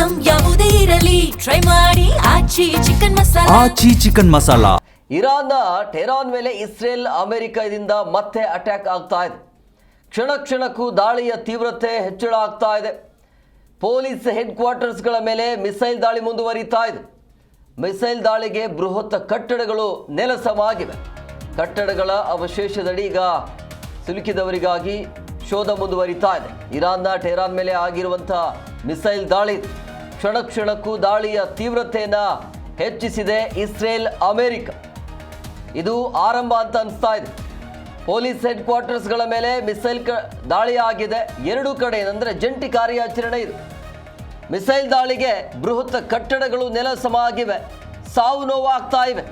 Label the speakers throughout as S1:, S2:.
S1: Item ಯಾವುದೇ ಇರಲಿ try ಮಾಡಿ ಆಚಿ ಚಿಕನ್ ಮಸಾಲಾ.
S2: ಇರಾನ್ನ ಟೆಹರಾನ್ ಮೇಲೆ ಇಸ್ರೇಲ್ ಅಮೆರಿಕದಿಂದ ಮತ್ತೆ ಅಟ್ಯಾಕ್ ಆಗ್ತಾ ಇದೆ. ಕ್ಷಣಕ್ಕೂ ದಾಳಿಯ ತೀವ್ರತೆ ಹೆಚ್ಚಳ ಆಗ್ತಾ ಇದೆ. ಪೊಲೀಸ್ ಹೆಡ್ ಕ್ವಾರ್ಟರ್ಸ್ಗಳ ಮೇಲೆ ಮಿಸೈಲ್ ದಾಳಿ ಮುಂದುವರಿತಾ ಇದೆ. ಮಿಸೈಲ್ ದಾಳಿಗೆ ಬೃಹತ್ ಕಟ್ಟಡಗಳು ನೆಲಸಮಾಗಿವೆ. ಕಟ್ಟಡಗಳ ಅವಶೇಷದಡಿ ಈಗ ಸಿಲುಕಿದವರಿಗಾಗಿ ಶೋಧ ಮುಂದುವರಿತಾ ಇದೆ. ಇರಾನ್ನ ಟೆಹರಾನ್ ಮೇಲೆ ಆಗಿರುವಂಥ ಮಿಸೈಲ್ ದಾಳಿ ಕ್ಷಣಕ್ಕೂ ದಾಳಿಯ ತೀವ್ರತೆಯನ್ನು ಹೆಚ್ಚಿಸಿದೆ ಇಸ್ರೇಲ್ ಅಮೆರಿಕ. ಇದು ಆರಂಭ ಅಂತ ಅನಿಸ್ತಾ ಇದೆ. ಪೊಲೀಸ್ ಹೆಡ್ ಕ್ವಾರ್ಟರ್ಸ್ಗಳ ಮೇಲೆ ಮಿಸೈಲ್ ದಾಳಿ ಆಗಿದೆ. ಎರಡೂ ಕಡೆ ಅಂದರೆ ಜಂಟಿ ಕಾರ್ಯಾಚರಣೆ ಇದು. ಮಿಸೈಲ್ ದಾಳಿಗೆ ಬೃಹತ್ ಕಟ್ಟಡಗಳು ನೆಲಸಮಾಗಿವೆ. ಸಾವು ನೋವು ಆಗ್ತಾ ಇವೆ.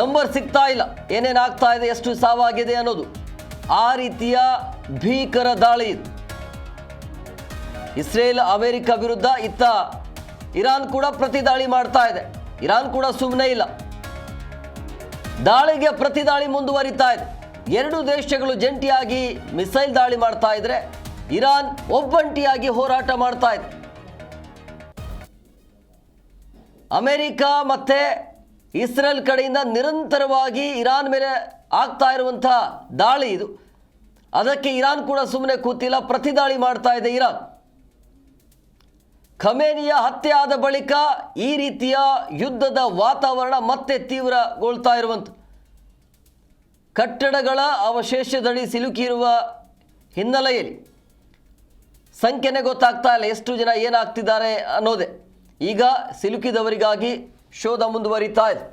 S2: ನಂಬರ್ ಸಿಗ್ತಾ ಇಲ್ಲ, ಏನೇನಾಗ್ತಾ ಇದೆ, ಎಷ್ಟು ಸಾವಾಗಿದೆ ಅನ್ನೋದು. ಆ ರೀತಿಯ ಭೀಕರ ದಾಳಿ ಇದು. ಇಸ್ರೇಲ್ ಅಮೆರಿಕ ವಿರುದ್ಧ ಇತ್ತ ಇರಾನ್ ಕೂಡ ಪ್ರತಿ ದಾಳಿ ಮಾಡ್ತಾ ಇದೆ. ಇರಾನ್ ಕೂಡ ಸುಮ್ಮನೆ ಇಲ್ಲ, ದಾಳಿಗೆ ಪ್ರತಿ ದಾಳಿ ಮುಂದುವರಿತಾ ಇದೆ. ಎರಡು ದೇಶಗಳು ಜಂಟಿಯಾಗಿ ಮಿಸೈಲ್ ದಾಳಿ ಮಾಡ್ತಾ ಇದ್ರೆ ಇರಾನ್ ಒಬ್ಬಂಟಿಯಾಗಿ ಹೋರಾಟ ಮಾಡ್ತಾ ಇದೆ. ಅಮೆರಿಕ ಮತ್ತೆ ಇಸ್ರೇಲ್ ಕಡೆಯಿಂದ ನಿರಂತರವಾಗಿ ಇರಾನ್ ಮೇಲೆ ಆಗ್ತಾ ಇರುವಂತಹ ದಾಳಿ ಇದು. ಅದಕ್ಕೆ ಇರಾನ್ ಕೂಡ ಸುಮ್ಮನೆ ಕೂತಿಲ್ಲ, ಪ್ರತಿ ದಾಳಿ ಮಾಡ್ತಾ ಇದೆ ಇರಾನ್. ಖಮೇನಿಯ ಹತ್ಯೆ ಆದ ಬಳಿಕ ಈ ರೀತಿಯ ಯುದ್ಧದ ವಾತಾವರಣ ಮತ್ತೆ ತೀವ್ರಗೊಳ್ತಾ ಇರುವಂಥ ಕಟ್ಟಡಗಳ ಅವಶೇಷದಡಿ ಸಿಲುಕಿರುವ ಹಿನ್ನೆಲೆಯಲ್ಲಿ ಸಂಖ್ಯೆನೇ ಗೊತ್ತಾಗ್ತಾ ಇಲ್ಲ, ಎಷ್ಟು ಜನ ಏನಾಗ್ತಿದ್ದಾರೆ ಅನ್ನೋದೇ. ಈಗ ಸಿಲುಕಿದವರಿಗಾಗಿ ಶೋಧ ಮುಂದುವರಿತಾ ಇದೆ.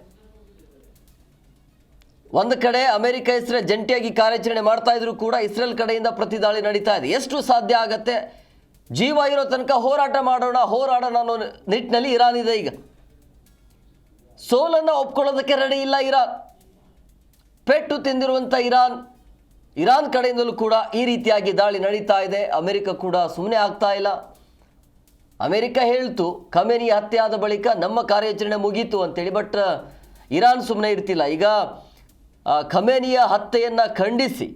S2: ಒಂದು ಕಡೆ ಅಮೆರಿಕ ಇಸ್ರೇಲ್ ಜಂಟಿಯಾಗಿ ಕಾರ್ಯಾಚರಣೆ ಮಾಡ್ತಾ ಇದ್ರು ಕೂಡ ಇಸ್ರೇಲ್ ಕಡೆಯಿಂದ ಪ್ರತಿ ದಾಳಿ ನಡೀತಾ ಇದೆ. ಎಷ್ಟು ಸಾಧ್ಯ ಆಗತ್ತೆ, ಜೀವ ಇರೋ ತನಕ ಹೋರಾಡೋಣ ಅನ್ನೋ ನಿಟ್ಟಿನಲ್ಲಿ ಇರಾನ್ ಇದೆ. ಈಗ ಸೋಲನ್ನು ಒಪ್ಕೊಳ್ಳೋದಕ್ಕೆ ರೆಡಿ ಇಲ್ಲ ಇರಾನ್. ಪೆಟ್ಟು ತಿಂದಿರುವಂಥ ಇರಾನ್ ಕಡೆಯಿಂದಲೂ ಕೂಡ ಈ ರೀತಿಯಾಗಿ ದಾಳಿ ನಡೀತಾ ಇದೆ. ಅಮೆರಿಕ ಕೂಡ ಸುಮ್ಮನೆ ಆಗ್ತಾ ಇಲ್ಲ. ಅಮೆರಿಕ ಹೇಳ್ತು ಖಮೇನಿ ಹತ್ಯೆ ಆದ ಬಳಿಕ ನಮ್ಮ ಕಾರ್ಯಾಚರಣೆ ಮುಗೀತು ಅಂತೇಳಿ, ಬಟ್ ಇರಾನ್ ಸುಮ್ಮನೆ ಇರ್ತಿಲ್ಲ. ಈಗ ಖಮೇನಿಯ ಹತ್ಯೆಯನ್ನು ಖಂಡಿಸಿ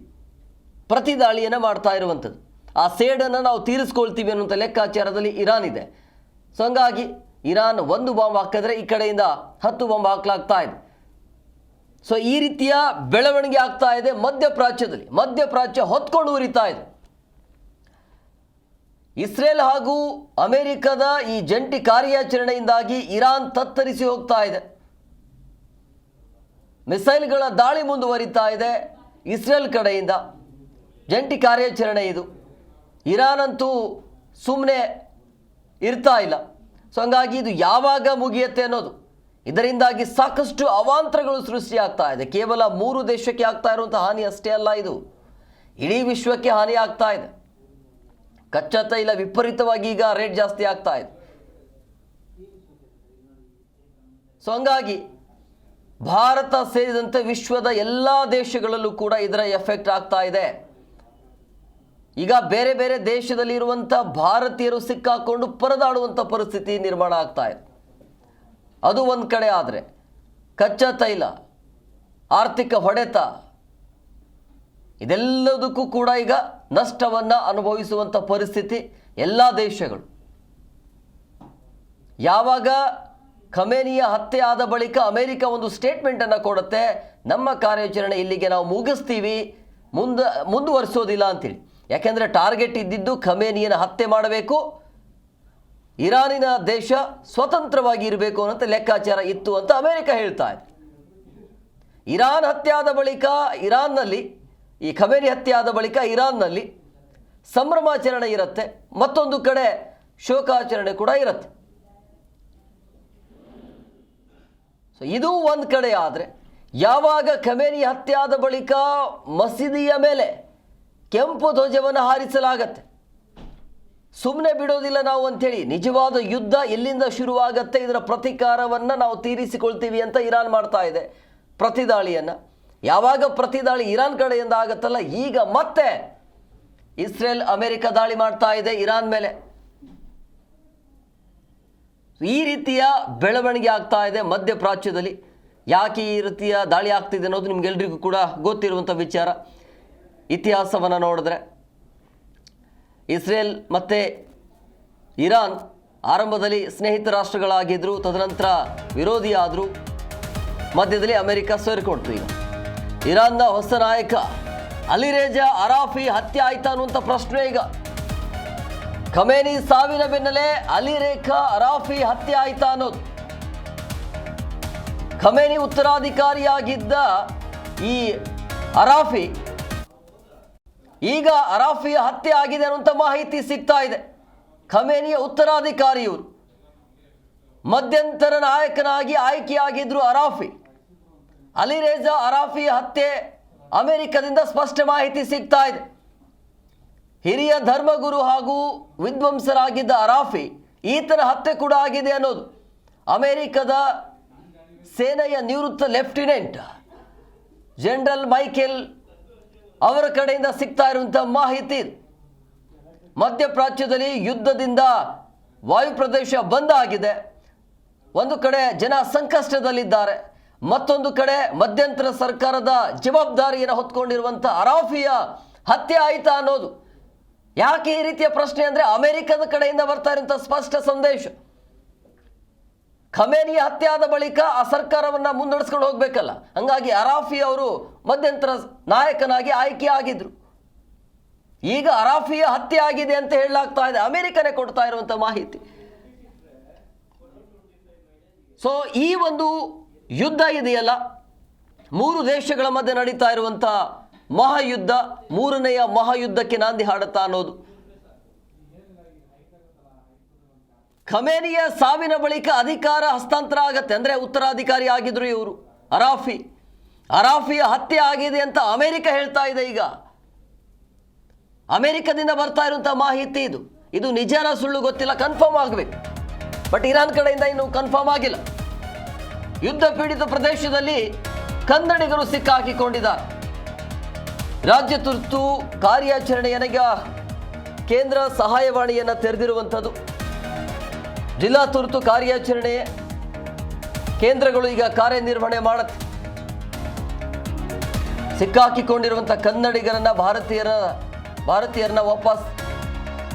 S2: ಪ್ರತಿ ದಾಳಿಯನ್ನು ಮಾಡ್ತಾ ಇರುವಂಥದ್ದು. ಆ ಸೇಡನ್ನು ನಾವು ತೀರಿಸ್ಕೊಳ್ತೀವಿ ಅನ್ನುವಂಥ ಲೆಕ್ಕಾಚಾರದಲ್ಲಿ ಇರಾನ್ ಇದೆ. ಸೊ ಹಂಗಾಗಿ ಇರಾನ್ ಒಂದು ಬಾಂಬ್ ಹಾಕಿದ್ರೆ ಈ ಕಡೆಯಿಂದ 10 ಬಾಂಬ್ ಹಾಕಲಾಗ್ತಾ ಇದೆ. ಸೊ ಈ ರೀತಿಯ ಬೆಳವಣಿಗೆ ಆಗ್ತಾ ಇದೆ ಮಧ್ಯಪ್ರಾಚ್ಯ ಹೊತ್ಕೊಂಡು ಉರಿತಾ ಇದೆ. ಇಸ್ರೇಲ್ ಹಾಗೂ ಅಮೆರಿಕದ ಈ ಜಂಟಿ ಕಾರ್ಯಾಚರಣೆಯಿಂದಾಗಿ ಇರಾನ್ ತತ್ತರಿಸಿ ಹೋಗ್ತಾ ಇದೆ. ಮಿಸೈಲ್ಗಳ ದಾಳಿ ಮುಂದುವರಿತಾ ಇದೆ ಇಸ್ರೇಲ್ ಕಡೆಯಿಂದ. ಜಂಟಿ ಕಾರ್ಯಾಚರಣೆ ಇದು. ಇರಾನ್ ಅಂತೂ ಸುಮ್ಮನೆ ಇರ್ತಾ ಇಲ್ಲ. ಸೊ ಹಂಗಾಗಿ ಇದು ಯಾವಾಗ ಮುಗಿಯುತ್ತೆ ಅನ್ನೋದು, ಇದರಿಂದಾಗಿ ಸಾಕಷ್ಟು ಅವಾಂತರಗಳು ಸೃಷ್ಟಿಯಾಗ್ತಾ ಇದೆ. ಕೇವಲ 3 ದೇಶಕ್ಕೆ ಆಗ್ತಾ ಇರುವಂಥ ಹಾನಿ ಅಷ್ಟೇ ಅಲ್ಲ, ಇದು ಇಡೀ ವಿಶ್ವಕ್ಕೆ ಹಾನಿ ಆಗ್ತಾ ಇದೆ. ಕಚ್ಚಾ ತೈಲ ವಿಪರೀತವಾಗಿ ಈಗ ರೇಟ್ ಜಾಸ್ತಿ ಆಗ್ತಾ ಇದೆ. ಸೊ ಹಂಗಾಗಿ ಭಾರತ ಸೇರಿದಂತೆ ವಿಶ್ವದ ಎಲ್ಲ ದೇಶಗಳಲ್ಲೂ ಕೂಡ ಇದರ ಎಫೆಕ್ಟ್ ಆಗ್ತಾ ಇದೆ. ಈಗ ಬೇರೆ ಬೇರೆ ದೇಶದಲ್ಲಿ ಇರುವಂಥ ಭಾರತೀಯರು ಸಿಕ್ಕಾಕೊಂಡು ಪರದಾಡುವಂಥ ಪರಿಸ್ಥಿತಿ ನಿರ್ಮಾಣ ಆಗ್ತಾ ಇದೆ. ಅದು ಒಂದು ಕಡೆ ಆದರೆ ಕಚ್ಚಾ ತೈಲ, ಆರ್ಥಿಕ ಹೊಡೆತ, ಇದೆಲ್ಲದಕ್ಕೂ ಕೂಡ ಈಗ ನಷ್ಟವನ್ನು ಅನುಭವಿಸುವಂಥ ಪರಿಸ್ಥಿತಿ ಎಲ್ಲ ದೇಶಗಳು. ಯಾವಾಗ ಖಮೇನಿಯ ಹತ್ಯೆ ಆದ ಬಳಿಕ ಅಮೆರಿಕ ಒಂದು ಸ್ಟೇಟ್ಮೆಂಟನ್ನು ಕೊಡುತ್ತೆ, ನಮ್ಮ ಕಾರ್ಯಾಚರಣೆ ಇಲ್ಲಿಗೆ ನಾವು ಮುಗಿಸ್ತೀವಿ, ಮುಂದುವರಿಸೋದಿಲ್ಲ ಅಂತೇಳಿ. ಯಾಕೆಂದರೆ ಟಾರ್ಗೆಟ್ ಇದ್ದಿದ್ದು ಖಮೇನಿಯನ್ನು ಹತ್ಯೆ ಮಾಡಬೇಕು, ಇರಾನಿನ ದೇಶ ಸ್ವತಂತ್ರವಾಗಿ ಇರಬೇಕು ಅನ್ನೋಂಥ ಲೆಕ್ಕಾಚಾರ ಇತ್ತು ಅಂತ ಅಮೆರಿಕ ಹೇಳ್ತಾ ಇದೆ. ಇರಾನ್ ಹತ್ಯೆ ಆದ ಬಳಿಕ ಈ ಖಮೇನಿ ಹತ್ಯೆ ಆದ ಬಳಿಕ ಇರಾನ್ನಲ್ಲಿ ಸಂಭ್ರಮಾಚರಣೆ ಇರುತ್ತೆ, ಮತ್ತೊಂದು ಕಡೆ ಶೋಕಾಚರಣೆ ಕೂಡ ಇರುತ್ತೆ. ಸೊ ಇದು ಒಂದು ಕಡೆ ಆದರೆ, ಯಾವಾಗ ಖಮೇನಿ ಹತ್ಯೆ ಆದ ಬಳಿಕ ಮಸೀದಿಯ ಮೇಲೆ ಕೆಂಪು ಧ್ವಜವನ್ನು ಹಾರಿಸಲಾಗತ್ತೆ, ಸುಮ್ಮನೆ ಬಿಡೋದಿಲ್ಲ ನಾವು ಅಂಥೇಳಿ, ನಿಜವಾದ ಯುದ್ಧ ಎಲ್ಲಿಂದ ಶುರುವಾಗತ್ತೆ, ಇದರ ಪ್ರತೀಕಾರವನ್ನು ನಾವು ತೀರಿಸಿಕೊಳ್ತೀವಿ ಅಂತ ಇರಾನ್ ಮಾಡ್ತಾ ಇದೆ ಪ್ರತಿದಾಳಿಯನ್ನು. ಯಾವಾಗ ಪ್ರತಿದಾಳಿ ಇರಾನ್ ಕಡೆಯಿಂದ ಆಗತ್ತಲ್ಲ, ಈಗ ಮತ್ತೆ ಇಸ್ರೇಲ್ ಅಮೆರಿಕ ದಾಳಿ ಮಾಡ್ತಾ ಇದೆ ಇರಾನ್ ಮೇಲೆ. ಈ ರೀತಿಯ ಬೆಳವಣಿಗೆ ಆಗ್ತಾ ಇದೆ ಮಧ್ಯಪ್ರಾಚ್ಯದಲ್ಲಿ. ಯಾಕೆ ಈ ರೀತಿಯ ದಾಳಿ ಆಗ್ತಿದೆ ಅನ್ನೋದು ನಿಮಗೆಲ್ಲರಿಗೂ ಕೂಡ ಗೊತ್ತಿರುವಂಥ ವಿಚಾರ. ಇತಿಹಾಸವನ್ನು ನೋಡಿದ್ರೆ ಇಸ್ರೇಲ್ ಮತ್ತು ಇರಾನ್ ಆರಂಭದಲ್ಲಿ ಸ್ನೇಹಿತ ರಾಷ್ಟ್ರಗಳಾಗಿದ್ದರು, ತದನಂತರ ವಿರೋಧಿ ಆದರು, ಮಧ್ಯದಲ್ಲಿ ಅಮೆರಿಕ ಸೇರಿಕೊಡ್ತು. ಈಗ ಇರಾನ್ನ ಹೊಸ ನಾಯಕ ಅಲಿರೇಜಾ ಅರಾಫಿ ಹತ್ಯೆ ಆಯ್ತಾ ಅನ್ನುವಂಥ ಪ್ರಶ್ನೆ. ಈಗ ಖಮೇನಿ ಸಾವಿನ ಬೆನ್ನಲ್ಲೇ ಅಲಿರೇಖಾ ಅರಾಫಿ ಹತ್ಯೆ ಆಯ್ತಾ ಅನ್ನೋದು. ಖಮೇನಿ ಉತ್ತರಾಧಿಕಾರಿಯಾಗಿದ್ದ ಈ ಅರಾಫಿ, ಈಗ ಅರಾಫಿಯ ಹತ್ಯೆ ಆಗಿದೆ ಅನ್ನುವಂಥ ಮಾಹಿತಿ ಸಿಗ್ತಾ ಇದೆ. ಖಮೇನಿಯ ಉತ್ತರಾಧಿಕಾರಿ ಇವರು, ಮಧ್ಯಂತರ ನಾಯಕನಾಗಿ ಆಯ್ಕೆಯಾಗಿದ್ರು ಅರಾಫಿ. ಅಲಿರೇಜಾ ಅರಾಫಿಯ ಹತ್ಯೆ ಅಮೆರಿಕದಿಂದ ಸ್ಪಷ್ಟ ಮಾಹಿತಿ ಸಿಗ್ತಾ ಇದೆ. ಹಿರಿಯ ಧರ್ಮಗುರು ಹಾಗೂ ವಿದ್ವಾಂಸರಾಗಿದ್ದ ಅರಾಫಿ, ಈತನ ಹತ್ಯೆ ಕೂಡ ಆಗಿದೆ ಅನ್ನೋದು ಅಮೆರಿಕದ ಸೇನೆಯ ನಿವೃತ್ತ ಲೆಫ್ಟಿನೆಂಟ್ ಜನರಲ್ ಮೈಕೆಲ್ ಅವರ ಕಡೆಯಿಂದ ಸಿಗ್ತಾ ಇರುವಂಥ ಮಾಹಿತಿ. ಮಧ್ಯಪ್ರಾಚ್ಯದಲ್ಲಿ ಯುದ್ಧದಿಂದ ವಾಯುಪ್ರದೇಶ ಬಂದ್ ಆಗಿದೆ. ಒಂದು ಕಡೆ ಜನ ಸಂಕಷ್ಟದಲ್ಲಿದ್ದಾರೆ, ಮತ್ತೊಂದು ಕಡೆ ಮಧ್ಯಂತರ ಸರ್ಕಾರದ ಜವಾಬ್ದಾರಿಯನ್ನು ಹೊತ್ಕೊಂಡಿರುವಂಥ ಅರಾಫಿಯ ಹತ್ಯೆ ಆಯಿತಾ ಅನ್ನೋದು. ಯಾಕೆ ಈ ರೀತಿಯ ಪ್ರಶ್ನೆ ಅಂದರೆ ಅಮೆರಿಕದ ಕಡೆಯಿಂದ ಬರ್ತಾ ಇರುವಂಥ ಸ್ಪಷ್ಟ ಸಂದೇಶ. ಖಮೇನಿಯ ಹತ್ಯೆ ಆದ ಬಳಿಕ ಆ ಸರ್ಕಾರವನ್ನು ಮುನ್ನಡೆಸ್ಕೊಂಡು ಹೋಗ್ಬೇಕಲ್ಲ, ಹಂಗಾಗಿ ಅರಾಫಿ ಅವರು ಮಧ್ಯಂತರ ನಾಯಕನಾಗಿ ಆಯ್ಕೆ ಆಗಿದ್ರು. ಈಗ ಅರಾಫಿಯ ಹತ್ಯೆ ಆಗಿದೆ ಅಂತ ಹೇಳಲಾಗ್ತಾ ಇದೆ, ಅಮೆರಿಕನೇ ಕೊಡ್ತಾ ಇರುವಂಥ ಮಾಹಿತಿ. ಸೊ ಈ ಒಂದು ಯುದ್ಧ ಇದೆಯಲ್ಲ, ಮೂರು ದೇಶಗಳ ಮಧ್ಯೆ ನಡೀತಾ ಇರುವಂಥ ಮಹಾಯುದ್ಧ, ಮೂರನೆಯ ಮಹಾಯುದ್ಧಕ್ಕೆ ನಾಂದಿ ಹಾಡುತ್ತಾ ಅನ್ನೋದು. ಖಮೇನಿಯ ಸಾವಿನ ಬಳಿಕ ಅಧಿಕಾರ ಹಸ್ತಾಂತರ ಆಗತ್ತೆ, ಅಂದರೆ ಉತ್ತರಾಧಿಕಾರಿ ಆಗಿದ್ರು ಇವರು ಅರಾಫಿ. ಅರಾಫಿಯ ಹತ್ಯೆ ಆಗಿದೆ ಅಂತ ಅಮೆರಿಕ ಹೇಳ್ತಾ ಇದೆ. ಈಗ ಅಮೆರಿಕದಿಂದ ಬರ್ತಾ ಇರುವಂಥ ಮಾಹಿತಿ ಇದು ನಿಜಾನ ಸುಳ್ಳು ಗೊತ್ತಿಲ್ಲ, ಕನ್ಫರ್ಮ್ ಆಗಬೇಕು. ಬಟ್ ಇರಾನ್ ಕಡೆಯಿಂದ ಇನ್ನೂ ಕನ್ಫರ್ಮ್ ಆಗಿಲ್ಲ. ಯುದ್ಧ ಪೀಡಿತ ಪ್ರದೇಶದಲ್ಲಿ ಕನ್ನಡಿಗರು ಸಿಕ್ಕಾಕಿಕೊಂಡಿದ್ದಾರೆ. ರಾಜ್ಯ ತುರ್ತು ಕಾರ್ಯಾಚರಣೆಯನ್ನೀಗ ಕೇಂದ್ರ ಸಹಾಯವಾಣಿಯನ್ನು ತೆರೆದಿರುವಂಥದ್ದು. ಜಿಲ್ಲಾ ತುರ್ತು ಕಾರ್ಯಾಚರಣೆ ಕೇಂದ್ರಗಳು ಈಗ ಕಾರ್ಯನಿರ್ವಹಣೆ ಮಾಡುತ್ತೆ. ಸಿಕ್ಕಾಕಿಕೊಂಡಿರುವಂಥ ಕನ್ನಡಿಗರನ್ನ ಭಾರತೀಯರನ್ನ ವಾಪಸ್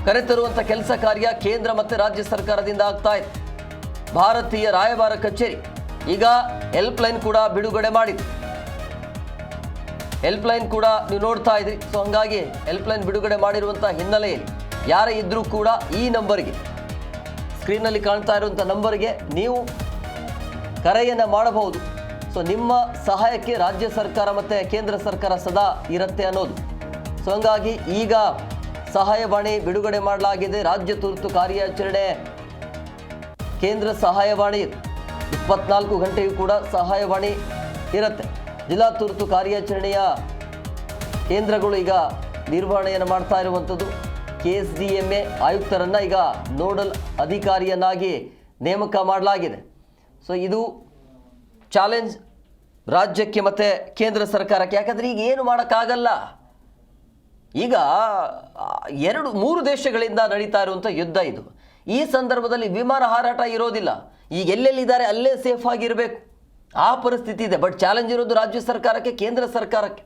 S2: ಕರೆತರುವಂಥ ಕೆಲಸ ಕಾರ್ಯ ಕೇಂದ್ರ ಮತ್ತು ರಾಜ್ಯ ಸರ್ಕಾರದಿಂದ ಆಗ್ತಾ ಇದೆ. ಭಾರತೀಯ ರಾಯಭಾರ ಕಚೇರಿ ಈಗ ಹೆಲ್ಪ್ಲೈನ್ ಕೂಡ ಬಿಡುಗಡೆ ಮಾಡಿದೆ. ಹೆಲ್ಪ್ಲೈನ್ ಕೂಡ ನೀವು ನೋಡ್ತಾ ಇದ್ರಿ. ಸೊ ಹಂಗಾಗಿ ಹೆಲ್ಪ್ಲೈನ್ ಬಿಡುಗಡೆ ಮಾಡಿರುವಂಥ ಹಿನ್ನೆಲೆಯಲ್ಲಿ ಯಾರೇ ಇದ್ದರೂ ಕೂಡ ಈ ನಂಬರ್ಗೆ, ಸ್ಕ್ರೀನ್ನಲ್ಲಿ ಕಾಣ್ತಾ ಇರುವಂಥ ನಂಬರ್ಗೆ ನೀವು ಕರೆಯನ್ನು ಮಾಡಬಹುದು. ಸೊ ನಿಮ್ಮ ಸಹಾಯಕ್ಕೆ ರಾಜ್ಯ ಸರ್ಕಾರ ಮತ್ತು ಕೇಂದ್ರ ಸರ್ಕಾರ ಸದಾ ಇರುತ್ತೆ ಅನ್ನೋದು. ಸೊ ಹಂಗಾಗಿ ಈಗ ಸಹಾಯವಾಣಿ ಬಿಡುಗಡೆ ಮಾಡಲಾಗಿದೆ. ರಾಜ್ಯ ತುರ್ತು ಕಾರ್ಯಾಚರಣೆ ಕೇಂದ್ರ ಸಹಾಯವಾಣಿ 24 ಗಂಟೆಯೂ ಕೂಡ ಸಹಾಯವಾಣಿ ಇರುತ್ತೆ. ಜಿಲ್ಲಾ ತುರ್ತು ಕಾರ್ಯಾಚರಣೆಯ ಕೇಂದ್ರಗಳು ಈಗ ನಿರ್ವಹಣೆಯನ್ನು ಮಾಡ್ತಾ ಇರುವಂಥದ್ದು. KSDMA ಆಯುಕ್ತರನ್ನು ಈಗ ನೋಡಲ್ ಅಧಿಕಾರಿಯನ್ನಾಗಿ ನೇಮಕ ಮಾಡಲಾಗಿದೆ. ಸೊ ಇದು ಚಾಲೆಂಜ್ ರಾಜ್ಯಕ್ಕೆ ಮತ್ತು ಕೇಂದ್ರ ಸರ್ಕಾರಕ್ಕೆ. ಯಾಕಂದರೆ ಈಗ ಏನು ಮಾಡೋಕ್ಕಾಗಲ್ಲ. ಈಗ 2-3 ದೇಶಗಳಿಂದ ನಡೀತಾ ಇರುವಂಥ ಯುದ್ಧ ಇದು. ಈ ಸಂದರ್ಭದಲ್ಲಿ ವಿಮಾನ ಹಾರಾಟ ಇರೋದಿಲ್ಲ. ಈಗ ಎಲ್ಲೆಲ್ಲಿದ್ದಾರೆ ಅಲ್ಲೇ ಸೇಫ್ ಆಗಿರಬೇಕು, ಆ ಪರಿಸ್ಥಿತಿ ಇದೆ. ಬಟ್ ಚಾಲೆಂಜ್ ಇರೋದು ರಾಜ್ಯ ಸರ್ಕಾರಕ್ಕೆ, ಕೇಂದ್ರ ಸರ್ಕಾರಕ್ಕೆ.